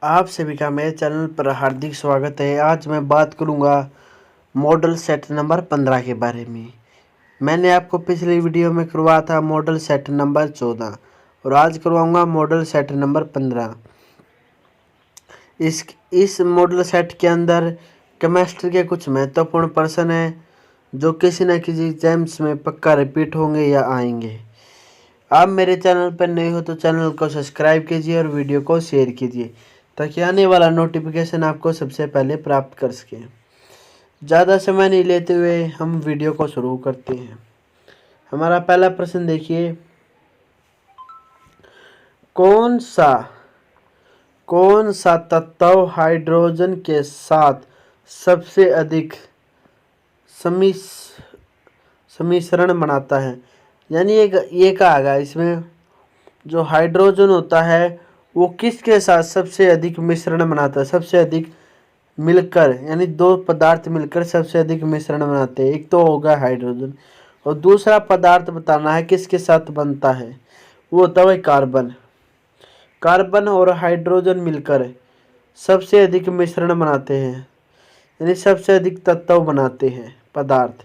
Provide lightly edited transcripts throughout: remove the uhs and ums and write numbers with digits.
आप सभी का मेरे चैनल पर हार्दिक स्वागत है। आज मैं बात करूंगा मॉडल सेट नंबर 15 के बारे में। मैंने आपको पिछली वीडियो में करवाया था मॉडल सेट नंबर 14 और आज करवाऊंगा मॉडल सेट नंबर 15। इस मॉडल सेट के अंदर केमिस्ट्री के कुछ महत्वपूर्ण प्रश्न हैं जो किसी न किसी एग्जाम्स में पक्का रिपीट होंगे या आएंगे। आप मेरे चैनल पर नए हो तो चैनल को सब्सक्राइब कीजिए और वीडियो को शेयर कीजिए ताकि आने वाला नोटिफिकेशन आपको सबसे पहले प्राप्त कर सके। ज़्यादा समय नहीं लेते हुए हम वीडियो को शुरू करते हैं। हमारा पहला प्रश्न देखिए, कौन सा तत्व हाइड्रोजन के साथ सबसे अधिक सम्मिश्रण बनाता है। यानी ये कहा गया इसमें जो हाइड्रोजन होता है वो किसके साथ सबसे अधिक मिश्रण बनाता है, सबसे अधिक मिलकर, यानी दो पदार्थ मिलकर सबसे अधिक मिश्रण बनाते हैं। एक तो होगा हाइड्रोजन और दूसरा पदार्थ बताना है किसके साथ बनता है, वो होता है कार्बन। कार्बन और हाइड्रोजन मिलकर सबसे अधिक मिश्रण बनाते हैं, यानी सबसे अधिक तत्व बनाते हैं पदार्थ,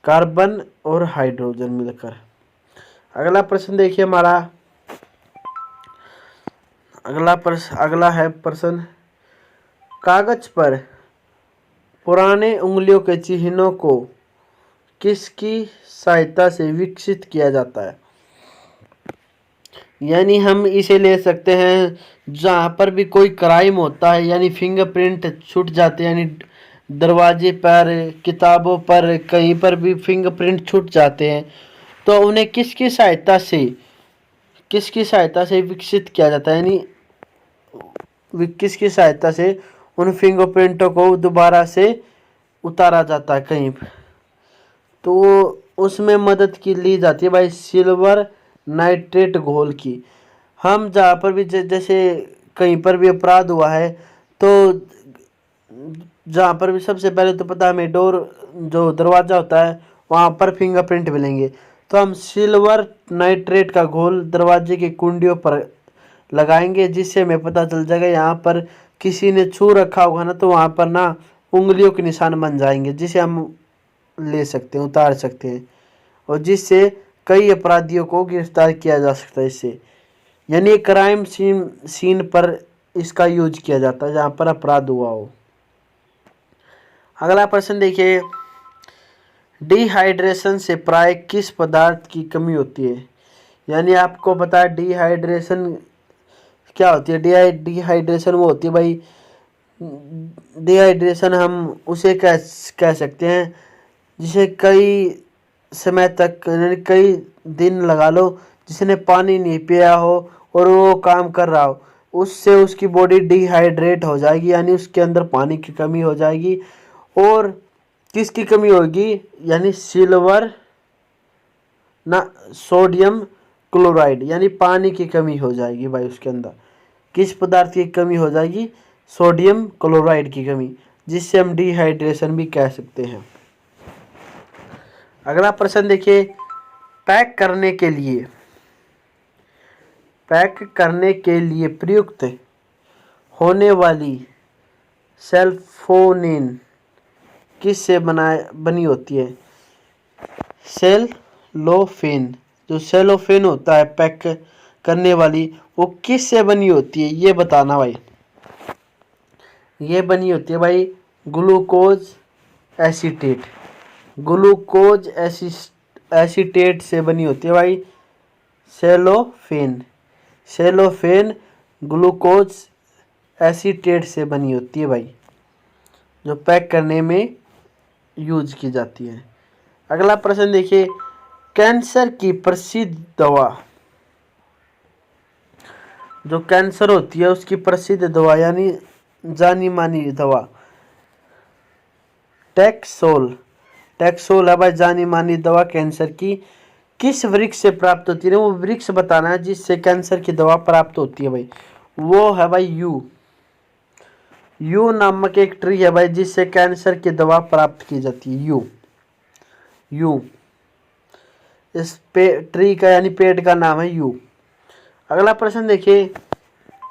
कार्बन और हाइड्रोजन मिलकर। अगला प्रश्न देखिए हमारा, अगला है प्रश्न, कागज पर पुराने उंगलियों के चिन्हों को किसकी सहायता से विकसित किया जाता है। यानी हम इसे ले सकते हैं जहाँ पर भी कोई क्राइम होता है, यानी फिंगरप्रिंट छूट जाते हैं, यानी दरवाजे पर, किताबों पर, कहीं पर भी फिंगरप्रिंट छूट जाते हैं तो उन्हें किसकी सहायता से विकसित किया जाता है, यानी किसकी सहायता से उन फिंगरप्रिंटों को दोबारा से उतारा जाता है कहीं पर, तो उसमें मदद की ली जाती है भाई सिल्वर नाइट्रेट घोल की। हम जहाँ पर भी जैसे कहीं पर भी अपराध हुआ है तो जहाँ पर भी सबसे पहले तो पता हमें डोर जो दरवाज़ा होता है वहाँ पर फिंगरप्रिंट मिलेंगे, तो हम सिल्वर नाइट्रेट का घोल दरवाजे की कुंडियों पर लगाएंगे जिससे हमें पता चल जाएगा यहाँ पर किसी ने छू रखा होगा ना, तो वहाँ पर ना उंगलियों के निशान बन जाएंगे जिसे हम ले सकते हैं, उतार सकते हैं और जिससे कई अपराधियों को गिरफ्तार किया जा सकता है इससे। यानी क्राइम सीन पर इसका यूज किया जाता है जहाँ पर अपराध हुआ हो। अगला प्रश्न देखिए, डिहाइड्रेशन से प्राय किस पदार्थ की कमी होती है। यानी आपको पता है डिहाइड्रेशन क्या होती है। डिहाइड्रेशन वो होती है भाई, डिहाइड्रेशन हम उसे कह सकते हैं जिसे कई समय तक, यानी कई दिन लगा लो, जिसने पानी नहीं पिया हो और वो काम कर रहा हो, उससे उसकी बॉडी डिहाइड्रेट हो जाएगी, यानी उसके अंदर पानी की कमी हो जाएगी। और किसकी कमी होगी, यानी सिल्वर ना सोडियम क्लोराइड, यानी पानी की कमी हो जाएगी भाई उसके अंदर। किस पदार्थ की कमी हो जाएगी, सोडियम क्लोराइड की कमी, जिससे हम डिहाइड्रेशन भी कह सकते हैं। अगला प्रश्न देखिए, पैक करने के लिए प्रयुक्त होने वाली सेलोफेन किससे बनी होती है। सेलोफेन, जो सेलोफेन होता है पैक करने वाली, वो किससे बनी होती है ये बताना भाई। ये बनी होती है भाई ग्लूकोज एसीटेट से बनी होती है भाई सेलोफेन ग्लूकोज एसीटेट से बनी होती है भाई, जो पैक करने में यूज की जाती है। अगला प्रश्न देखिए, कैंसर की प्रसिद्ध दवा, जो कैंसर होती है उसकी प्रसिद्ध दवा यानी जानी मानी दवा टैक्सोल है भाई, जानी मानी दवा कैंसर की किस वृक्ष से प्राप्त होती है। वो वृक्ष बताना है जिससे कैंसर की दवा प्राप्त होती है भाई, वो है भाई यू नामक एक ट्री है भाई जिससे कैंसर की दवा प्राप्त की जाती है। यू इस ट्री का यानी पेड़ का नाम है यू। अगला प्रश्न देखिए,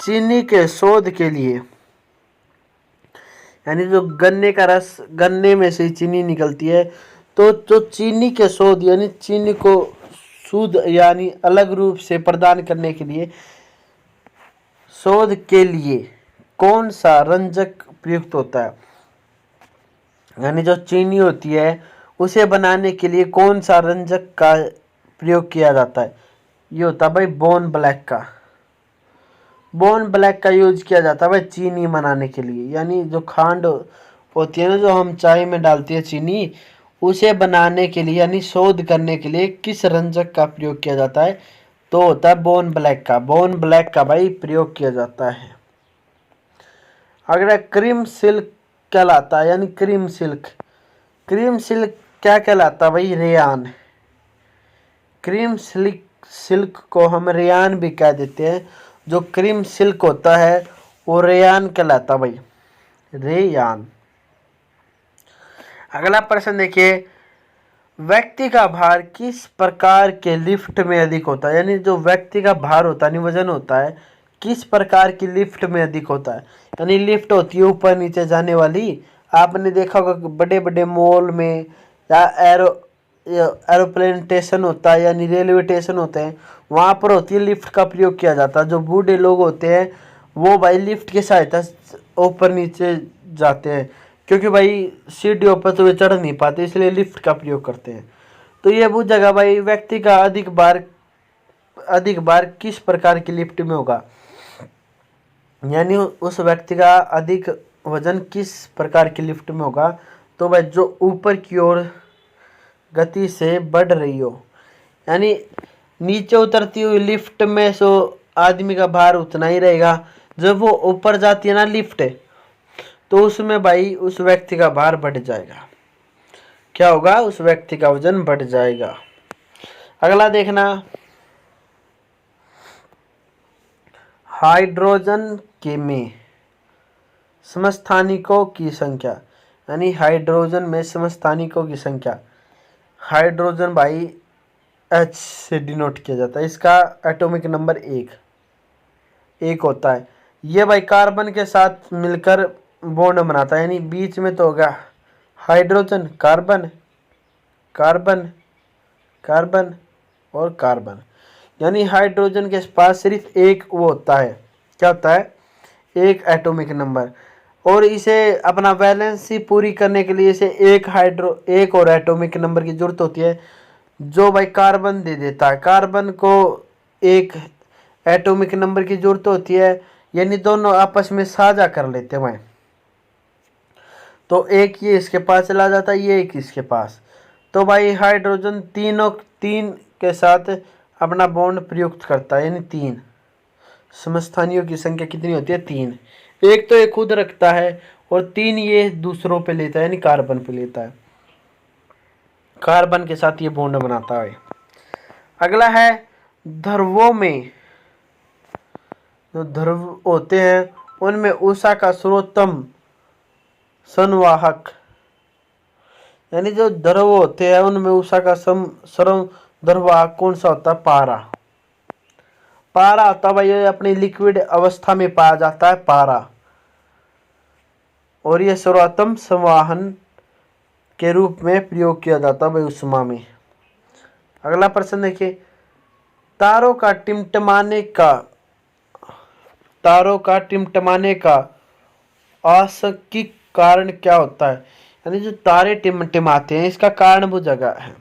चीनी के शोध के लिए, यानी जो गन्ने का रस, गन्ने में से चीनी निकलती है, तो जो चीनी के शोध यानी चीनी को शुद्ध यानी अलग रूप से प्रदान करने के लिए, शोध के लिए कौन सा रंजक प्रयुक्त होता है, यानी जो चीनी होती है उसे बनाने के लिए कौन सा रंजक का प्रयोग किया जाता है, ये होता है भाई बोन ब्लैक का। बोन ब्लैक का यूज किया जाता है भाई चीनी बनाने के लिए, यानी जो खांड होती है ना, जो हम चाय में डालती है चीनी, उसे बनाने के लिए यानी शोध करने के लिए किस रंजक का प्रयोग किया जाता है, तो होता है बोन ब्लैक का। बोन ब्लैक का भाई प्रयोग किया जाता है। अगला क्रीम सिल्क कहलाता है, यानी क्रीम सिल्क। क्रीम सिल्क क्या कहलाता है भाई, रेयान। क्रीम सिल्क को हम रेयान भी कह देते हैं। जो क्रीम सिल्क होता है वो रेयान कहलाता भाई, रेयान। अगला प्रश्न देखिए, व्यक्ति का भार किस प्रकार के लिफ्ट में अधिक होता है, यानी जो व्यक्ति का भार होता है, वजन होता है, किस प्रकार की लिफ्ट में अधिक होता है। यानी लिफ्ट होती है ऊपर नीचे जाने वाली, आपने देखा होगा बड़े बड़े मॉल में, या एरोप्लेन स्टेशन होता है, यानी रेलवे स्टेशन होते हैं, वहाँ पर होती है लिफ्ट का प्रयोग किया जाता है। जो बूढ़े लोग होते हैं वो भाई लिफ्ट की सहायता से ऊपर नीचे जाते हैं, क्योंकि भाई सीढ़ियों पर तो वे चढ़ नहीं पाते, इसलिए लिफ्ट का प्रयोग करते हैं। तो ये वो जगह भाई व्यक्ति का अधिक बार किस प्रकार की लिफ्ट में होगा, यानी उस व्यक्ति का अधिक वजन किस प्रकार की लिफ्ट में होगा, तो भाई जो ऊपर की ओर गति से बढ़ रही हो, यानी नीचे उतरती हुई लिफ्ट में सो आदमी का भार उतना ही रहेगा। जब वो ऊपर जाती है ना लिफ्ट, तो उसमें भाई उस व्यक्ति का भार बढ़ जाएगा। क्या होगा, उस व्यक्ति का वजन बढ़ जाएगा। अगला देखना, हाइड्रोजन के में समस्थानिकों की संख्या, यानी हाइड्रोजन में समस्थानिकों की संख्या। हाइड्रोजन भाई H से डिनोट किया जाता है, इसका एटॉमिक नंबर एक होता है। ये भाई कार्बन के साथ मिलकर बॉन्ड बनाता है, यानी बीच में तो होगा हाइड्रोजन, कार्बन कार्बन कार्बन और कार्बन, यानी हाइड्रोजन के पास सिर्फ एक वो होता है, क्या होता है, एक एटॉमिक नंबर। और इसे अपना वैलेंसी पूरी करने के लिए इसे एक और एटॉमिक नंबर की जरूरत होती है, जो भाई कार्बन दे देता है। कार्बन को एक एटॉमिक नंबर की जरूरत होती है, यानी दोनों आपस में साझा कर लेते हैं। तो एक ये इसके पास चला जाता है, ये एक इसके पास। तो भाई हाइड्रोजन तीन के साथ अपना बॉन्ड प्रयुक्त करता है, यानी 3। समस्थानियों की संख्या कितनी होती है, 3। एक तो ये खुद रखता है और 3 ये दूसरों पे लेता है, यानी कार्बन पे लेता है। कार्बन के साथ ये बॉन्ड बनाता है। अगला है, ध्रुवों में जो ध्रुव होते हैं उनमें ऊषा का सर्वोत्तम संवाहक, यानी जो ध्रुव होते हैं उनमें ऊषा का सर्व ध्रुवाहक कौन सा होता है, पारा। पारा होता है भाई, ये अपनी लिक्विड अवस्था में पाया जाता है, पारा। और ये सर्वोत्तम संवाहन के रूप में प्रयोग किया जाता है भाई उष्मा में। अगला प्रश्न देखिए, तारों का टिमटिमाने का आंशिक कारण क्या होता है, यानी जो तारे टिमटिमाते हैं इसका कारण वो जगह है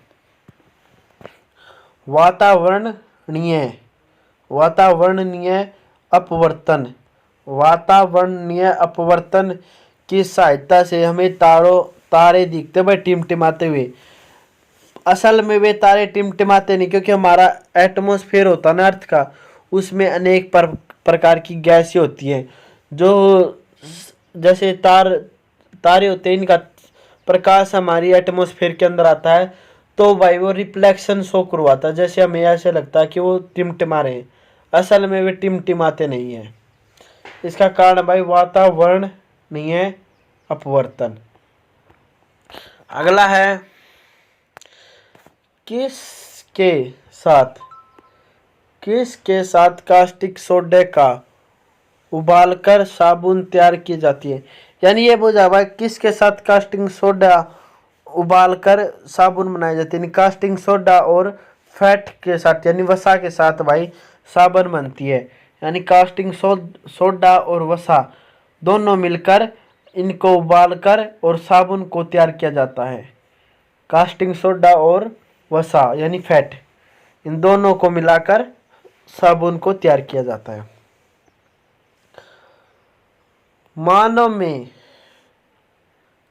वातावरणीय अपवर्तन की सहायता से हमें तारे दिखते भाई टिमटिमाते हुए। असल में वे तारे टिमटिमाते नहीं, क्योंकि हमारा एटमॉस्फेयर होता है ना अर्थ का, उसमें अनेक प्रकार की गैसें होती हैं, जो जैसे तारे होते हैं, इनका प्रकाश हमारी एटमॉस्फेयर के अंदर आता है, तो भाई वो रिफ्लेक्शन शो करवाता है, जैसे हमें ऐसे लगता है कि वो टिमटिमा रहे हैं, असल में वे टिमटिमाते नहीं हैं। इसका कारण भाई वातावरण नहीं है अपवर्तन। अगला है, किसके साथ कास्टिक सोडे का उबालकर साबुन तैयार की जाती है। यानी ये बुझा भाई किसके साथ कास्टिंग सोडा उबालकर साबुन बनाई जाती है, यानी कास्टिंग सोडा और फैट के साथ यानी वसा के साथ भाई साबुन बनती है। यानी कास्टिंग सोडा और वसा दोनों मिलकर इनको उबालकर और साबुन को तैयार किया जाता है। कास्टिंग सोडा और वसा यानी फैट, इन दोनों को मिलाकर साबुन को तैयार किया जाता है। मानव में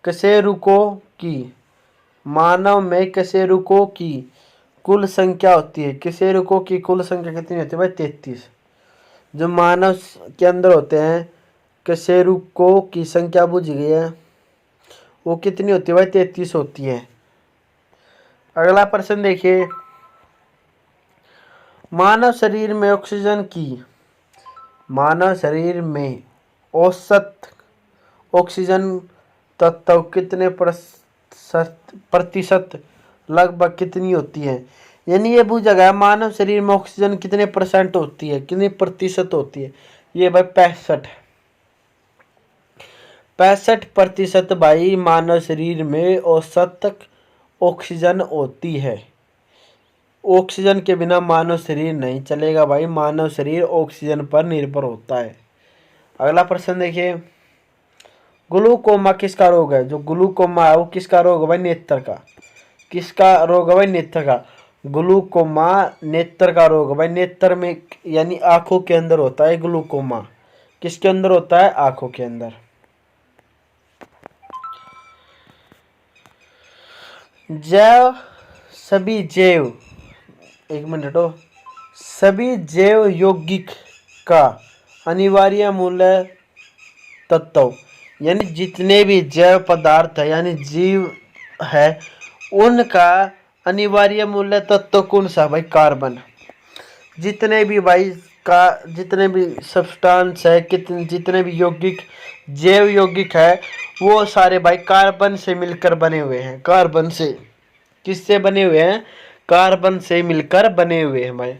कशेरुकों की कुल संख्या होती है। कशेरुकों की कुल संख्या कितनी होती है भाई? 33। जो मानव के अंदर होते हैं कशेरुकों की संख्या बुझ गई है, वो कितनी होती है भाई? 33 होती है। अगला प्रश्न देखिए, मानव शरीर में औसत ऑक्सीजन तत्व कितने प्रतिशत लगभग कितनी होती है? यानी ये पूछा गया मानव शरीर में ऑक्सीजन कितने परसेंट होती है, कितने प्रतिशत होती है? ये भाई 65% भाई मानव शरीर में औसत ऑक्सीजन होती है। ऑक्सीजन के बिना मानव शरीर नहीं चलेगा भाई, मानव शरीर ऑक्सीजन पर निर्भर होता है। अगला प्रश्न देखिए, ग्लूकोमा किसका रोग है? जो ग्लूकोमा है वो किसका रोग है भाई? नेत्र का। किसका रोग है भाई? नेत्र का। ग्लूकोमा नेत्र का रोग है भाई। नेत्र में यानी आंखों के अंदर होता है ग्लूकोमा। किसके अंदर होता है? आंखों के अंदर। सभी जैव यौगिक का अनिवार्य मूल तत्व, यानी जितने भी जैव पदार्थ है यानी जीव है उनका अनिवार्य मूल तत्व कौन सा भाई? कार्बन। जितने भी सब्सटेंस है, जितने भी यौगिक जैव यौगिक है वो सारे भाई कार्बन से मिलकर बने हुए हैं। कार्बन से, किससे बने हुए हैं? कार्बन से मिलकर बने हुए हैं भाई।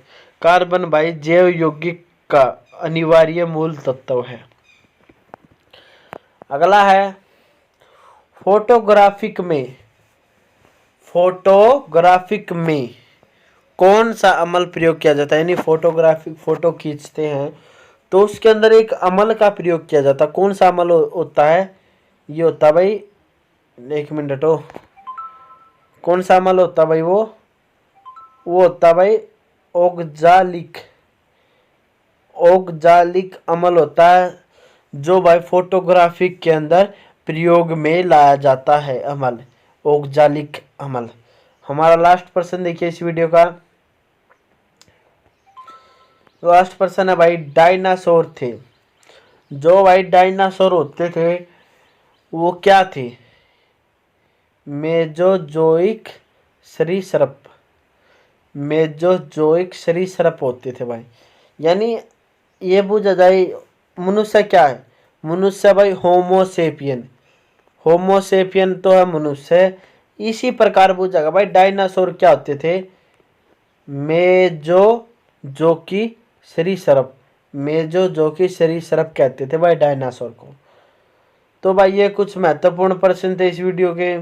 कार्बन भाई जैव यौगिक का अनिवार्य मूल तत्व है। अगला है, फोटोग्राफिक में कौन सा अमल प्रयोग किया जाता है? यानी फोटो खींचते हैं तो उसके अंदर एक अमल का प्रयोग किया जाता है। कौन सा अमल होता है? ये होता है भाई, एक मिनट हो, कौन सा अमल होता है भाई? वो होता है भाई औगजालिक अमल होता है, जो भाई फोटोग्राफी के अंदर प्रयोग में लाया जाता है अमल, औगजालिक अमल। हमारा लास्ट प्रश्न देखिए इस वीडियो का। लास्ट प्रश्न है भाई, डायनासोर थे। जो भाई डायनासोर होते थे वो क्या थे? मेजोजोइक सरीसृप होते थे भाई। यानी ये पूछा जाए मनुष्य क्या है? मनुष्य भाई होमोसेपियन तो है मनुष्य। इसी प्रकार पूछा भाई डायनासोर क्या होते थे? मेजोजोकी सरीसृप कहते थे भाई डायनासोर को। तो भाई ये कुछ महत्वपूर्ण प्रश्न थे इस वीडियो के।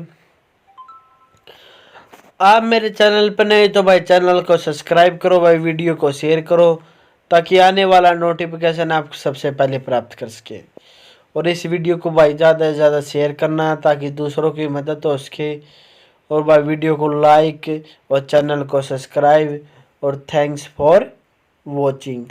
आप मेरे चैनल पर नए तो भाई चैनल को सब्सक्राइब करो भाई, वीडियो को शेयर करो ताकि आने वाला नोटिफिकेशन आप सबसे पहले प्राप्त कर सके। और इस वीडियो को भाई ज़्यादा से ज़्यादा शेयर करना ताकि दूसरों की मदद हो सके। और भाई वीडियो को लाइक और चैनल को सब्सक्राइब। और थैंक्स फॉर वॉचिंग।